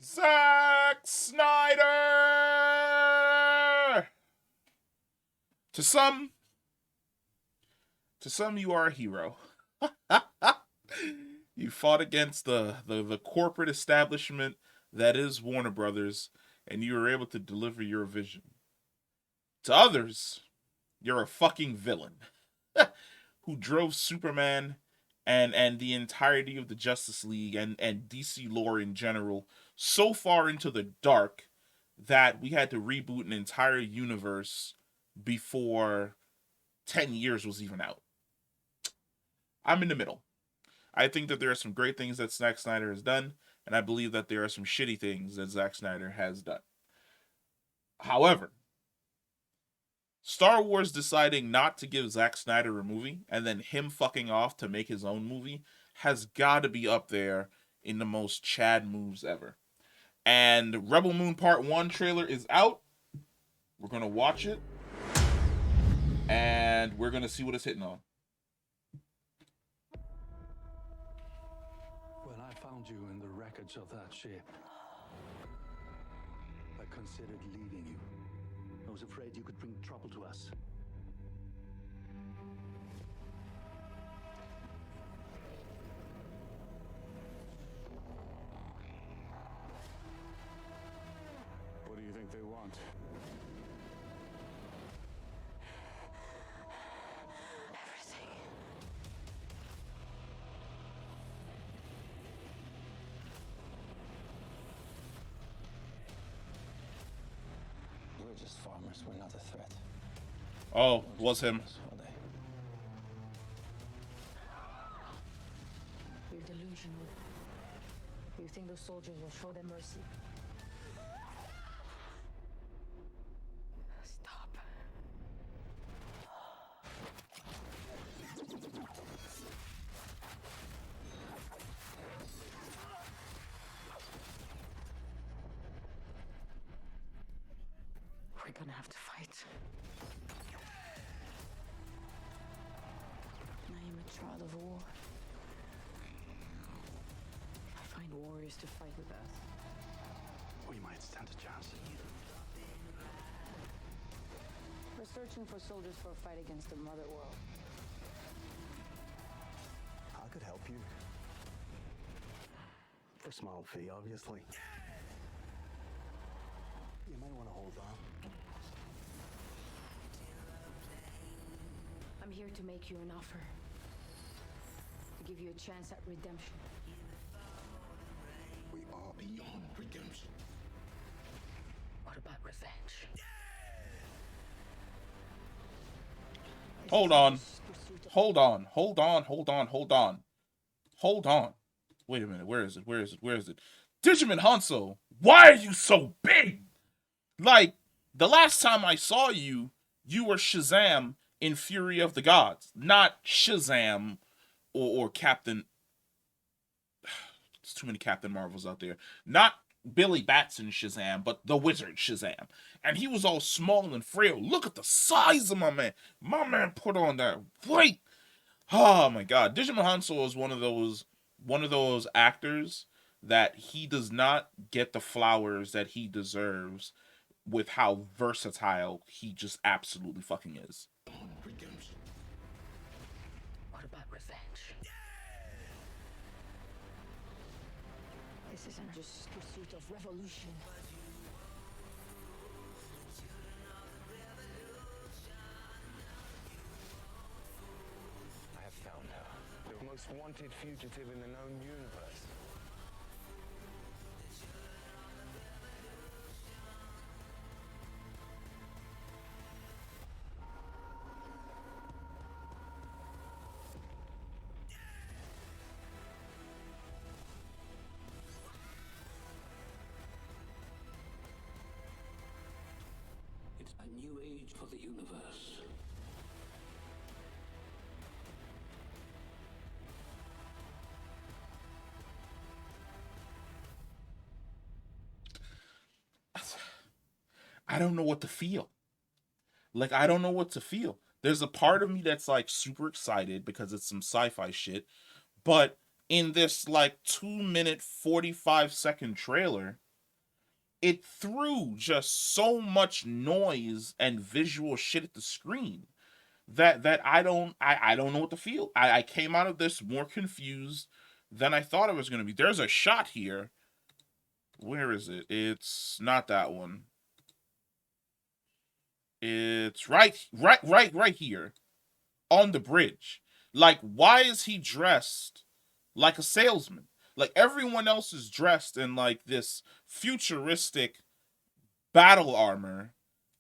Zack Snyder! To some, you are a hero. You fought against the corporate establishment that is Warner Brothers, and you were able to deliver your vision. To others, you're a fucking villain who drove Superman and the entirety of the Justice League and DC lore in general so far into the dark that we had to reboot an entire universe before 10 years was even out. I'm in the middle. I think that there are some great things that Zack Snyder has done, and I believe that there are some shitty things that Zack Snyder has done. However, Star Wars deciding not to give Zack Snyder a movie and then him fucking off to make his own movie has got to be up there in the most Chad moves ever. And Rebel Moon Part 1 trailer is out. We're going to watch it. And we're going to see what it's hitting on. When I found you in the wreckage of that ship, I considered leaving you. I was afraid you could bring trouble to us. What do you think they want? Everything. We're just farmers, we're not a threat. Oh, was him. Are they? You're delusional. You think those soldiers will show them mercy? Stop. We're gonna have to fight. I am a child of war. I find warriors to fight with us. We might stand a chance. We're searching for soldiers for a fight against the Motherworld. I could help you. For a small fee, obviously. You might want to hold on. I'm here to make you an offer. To give you a chance at redemption. We are beyond redemption. What about revenge? Hold on. Hold on. Hold on. Hold on. Hold on. Hold on. Wait a minute. Where is it? Where is it? Where is it? Digimon Hanzo, why are you so big? Like, the last time I saw you, you were Shazam in Fury of the Gods, not Shazam or Captain. There's too many Captain Marvels out there. Not Billy Batson Shazam, but the Wizard Shazam. And he was all small and frail. Look at the size of my man. My man put on that weight. Oh my god. Digimon Hanzo is one of those actors that he does not get the flowers that he deserves with how versatile he just absolutely fucking is. Redemption. What about revenge? This isn't just pursuit of revolution. I have found her. The most wanted fugitive in the known universe. It's a new age for the universe. I don't know what to feel. Like, I don't know what to feel. There's a part of me that's like super excited because it's some sci-fi shit. But in this like 2-minute, 45-second trailer, it threw just so much noise and visual shit at the screen that I don't know what to feel. I came out of this more confused than I thought it was gonna be. There's a shot here. Where is it? It's not that one. It's right here on the bridge. Like, why is he dressed like a salesman? Like, everyone else is dressed in like this futuristic battle armor,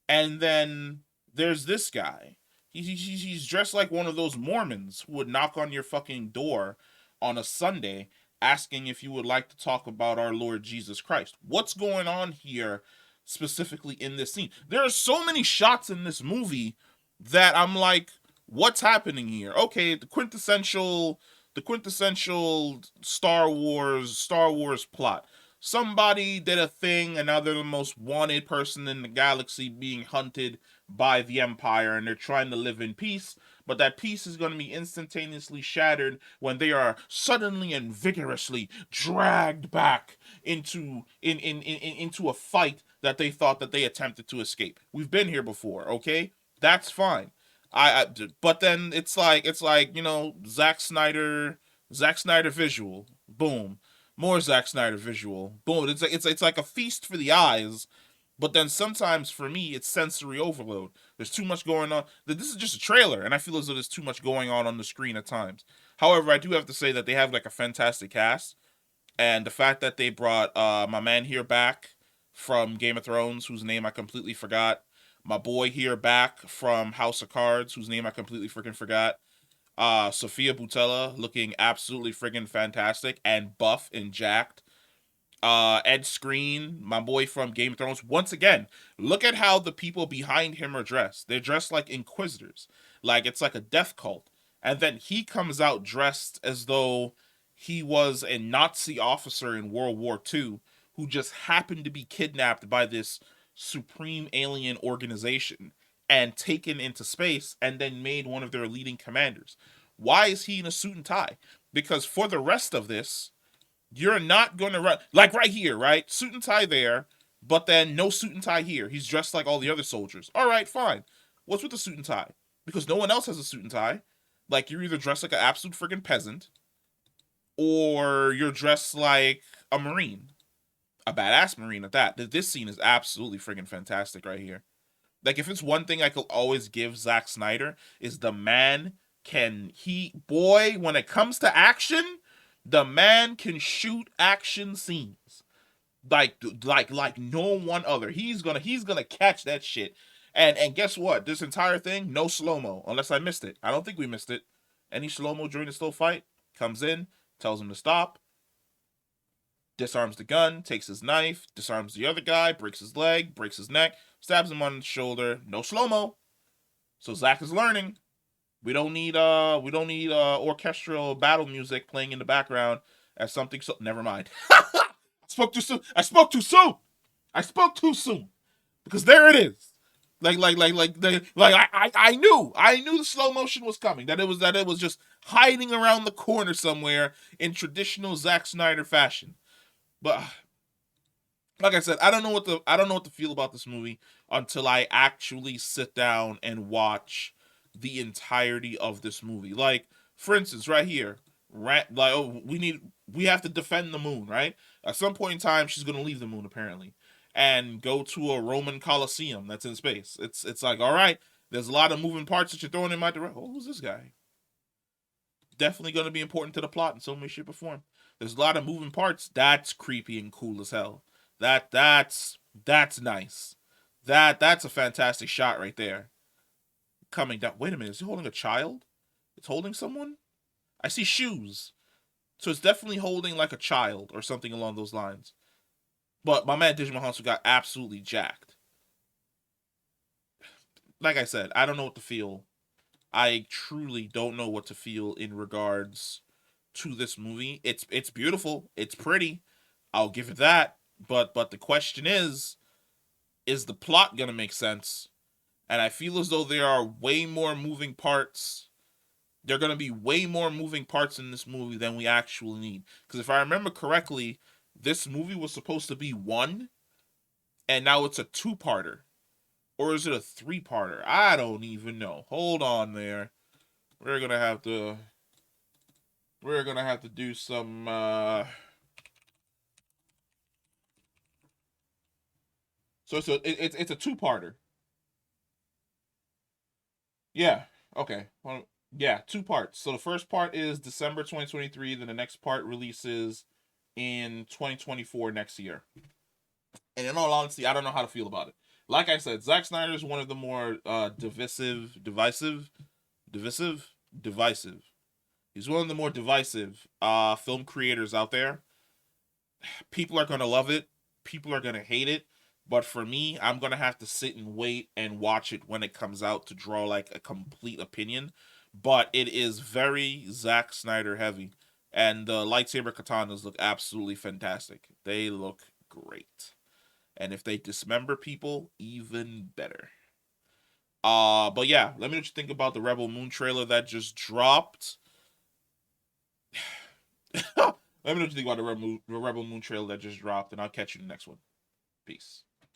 and then there's this guy. He's dressed like one of those Mormons who would knock on your fucking door on a Sunday asking if you would like to talk about our Lord Jesus Christ. What's going on here specifically in this scene? There are so many shots in this movie that I'm like, what's happening here? Okay, the quintessential Star Wars plot. Somebody did a thing, and now they're the most wanted person in the galaxy being hunted by the Empire, and they're trying to live in peace, but that peace is going to be instantaneously shattered when they are suddenly and vigorously dragged back into a fight that they thought that they attempted to escape. We've been here before, okay? That's fine. But then it's like Zack Snyder visual, boom, more Zack Snyder visual, boom. It's like a feast for the eyes. But then sometimes for me, it's sensory overload. There's too much going on. This is just a trailer, and I feel as though there's too much going on the screen at times. However, I do have to say that they have like a fantastic cast, and the fact that they brought my man here back from Game of Thrones, whose name I completely forgot, my boy here back from House of Cards, whose name I completely freaking forgot, Sofia Boutella looking absolutely freaking fantastic and buff and jacked. Ed Skrein, my boy from Game of Thrones. Once again, look at how the people behind him are dressed. They're dressed like inquisitors. Like it's like a death cult. And then he comes out dressed as though he was a Nazi officer in World War II who just happened to be kidnapped by this supreme alien organization and taken into space and then made one of their leading commanders. Why is he in a suit and tie? Because for the rest of this, you're not going to run like right here, right? Suit and tie there, but then no suit and tie here. He's dressed like all the other soldiers. All right, fine. What's with the suit and tie? Because no one else has a suit and tie. Like you're either dressed like an absolute friggin' peasant, or you're dressed like a marine, a badass marine at that. This scene is absolutely friggin' fantastic right here. Like if it's one thing I could always give Zack Snyder is the man boy, when it comes to action, the man can shoot action scenes like no one other. He's gonna catch that shit. And guess what? This entire thing, no slow mo, unless I missed it. I don't think we missed it. Any slow mo during the still fight comes in, tells him to stop, disarms the gun, takes his knife, disarms the other guy, breaks his leg, breaks his neck, stabs him on the shoulder. No slow mo. So Zack is learning. We don't need orchestral battle music playing in the background as something. So never mind. I spoke too soon. I spoke too soon because there it is. I knew the slow motion was coming. That it was just hiding around the corner somewhere in traditional Zack Snyder fashion. But like I said, I don't know what to feel about this movie until I actually sit down and watch the entirety of this movie. Like, for instance, right here, we have to defend the moon, right? At some point in time, she's gonna leave the moon apparently, and go to a Roman Colosseum that's in space. It's like, all right, there's a lot of moving parts that you're throwing in my direction. Oh, who's this guy? Definitely gonna be important to the plot in some way, shape, or form. There's a lot of moving parts. That's creepy and cool as hell. That's nice. That's a fantastic shot right there. Coming down. Wait a minute, is he holding a child? It's holding someone? I see shoes. So it's definitely holding like a child or something along those lines. But my man Digimon Hansu got absolutely jacked. Like I said, I don't know what to feel. I truly don't know what to feel in regards to this movie. It's beautiful. It's pretty. I'll give it that. But the question is the plot gonna make sense? And I feel as though there are way more moving parts. There are going to be way more moving parts in this movie than we actually need. Because if I remember correctly, this movie was supposed to be one and now it's a two-parter. Or is it a three-parter? I don't even know. Hold on there. We're gonna have to do some so it's a two-parter. Yeah. Okay. Well, yeah, two parts. So the first part is December 2023, then the next part releases in 2024 next year. And in all honesty, I don't know how to feel about it. Like I said, Zack Snyder is one of the more divisive. He's one of the more divisive film creators out there. People are gonna love it. People are gonna hate it. But for me, I'm gonna have to sit and wait and watch it when it comes out to draw like a complete opinion. But it is very Zack Snyder heavy, and the lightsaber katanas look absolutely fantastic. They look great, and if they dismember people, even better. But yeah, let me know what you think about the Rebel Moon trailer that just dropped. Let me know what you think about the Rebel Moon trailer that just dropped, and I'll catch you in the next one. Peace.